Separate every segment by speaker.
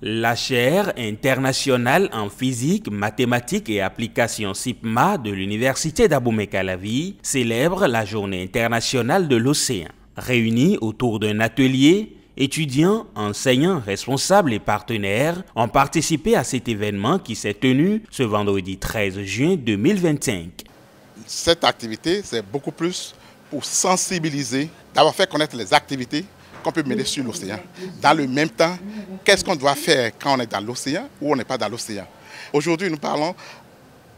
Speaker 1: La chaire internationale en physique, mathématiques et applications SIPMA de l'Université d'Abomey-Calavi célèbre la Journée internationale de l'océan. Réunis autour d'un atelier, étudiants, enseignants, responsables et partenaires ont participé à cet événement qui s'est tenu ce vendredi 13 juin 2025.
Speaker 2: Cette activité, c'est beaucoup plus pour sensibiliser, d'avoir fait connaître les activités qu'on peut mener sur l'océan. Dans le même temps, qu'est-ce qu'on doit faire quand on est dans l'océan ou on n'est pas dans l'océan? Aujourd'hui, nous parlons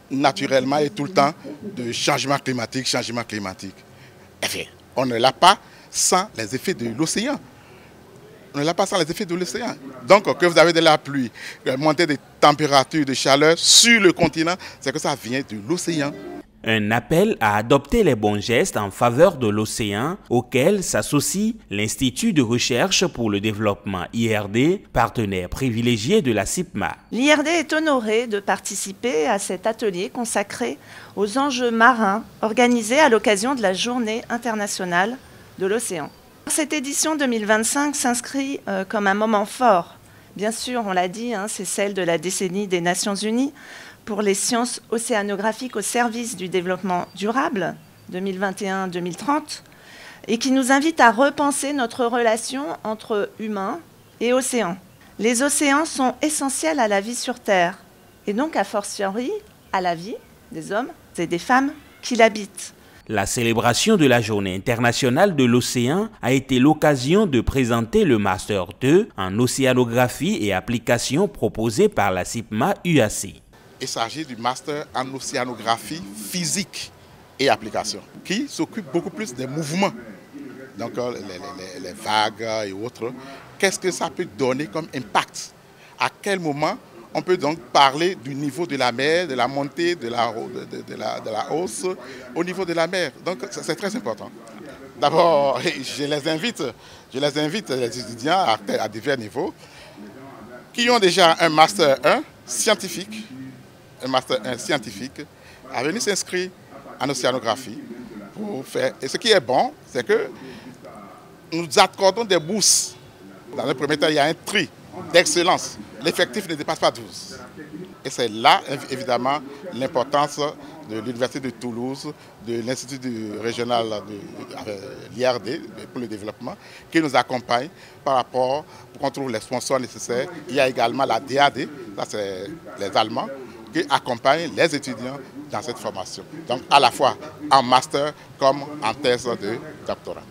Speaker 2: naturellement et tout le temps de changement climatique, changement climatique. Enfin, on ne l'a pas sans les effets de l'océan. On ne l'a pas sans les effets de l'océan. Donc, que vous avez de la pluie, montée des températures, de chaleur sur le continent, c'est que ça vient de l'océan.
Speaker 1: Un appel à adopter les bons gestes en faveur de l'océan auquel s'associe l'Institut de recherche pour le développement IRD, partenaire privilégié de la SIPMA.
Speaker 3: L'IRD est honoré de participer à cet atelier consacré aux enjeux marins organisé à l'occasion de la Journée internationale de l'océan. Cette édition 2025 s'inscrit comme un moment fort. Bien sûr, on l'a dit, c'est celle de la décennie des Nations Unies pour les sciences océanographiques au service du développement durable 2021-2030 et qui nous invite à repenser notre relation entre humains et océans. Les océans sont essentiels à la vie sur Terre et donc a fortiori à la vie des hommes et des femmes qui l'habitent.
Speaker 1: La célébration de la Journée internationale de l'océan a été l'occasion de présenter le Master 2 en océanographie et application proposé par la SIPMA UAC.
Speaker 2: Il s'agit du Master en océanographie physique et application, qui s'occupe beaucoup plus des mouvements, donc les vagues et autres. Qu'est-ce que ça peut donner comme impact? À quel moment on peut donc parler du niveau de la mer, de la montée, de la hausse au niveau de la mer? Donc c'est très important. D'abord, je les invite, les étudiants à divers niveaux, qui ont déjà un Master 1 scientifique, à venir s'inscrire en océanographie pour faire. Et ce qui est bon, c'est que nous accordons des bourses. Dans le premier temps, il y a un tri d'excellence. L'effectif ne dépasse pas 12. Et c'est là, évidemment, l'importance de l'Université de Toulouse, de l'Institut régional de l'IRD pour le développement, qui nous accompagne par rapport pour qu'on trouve les sponsors nécessaires. Il y a également la DAD, ça c'est les Allemands, qui accompagnent les étudiants dans cette formation. Donc à la fois en master comme en thèse de doctorat.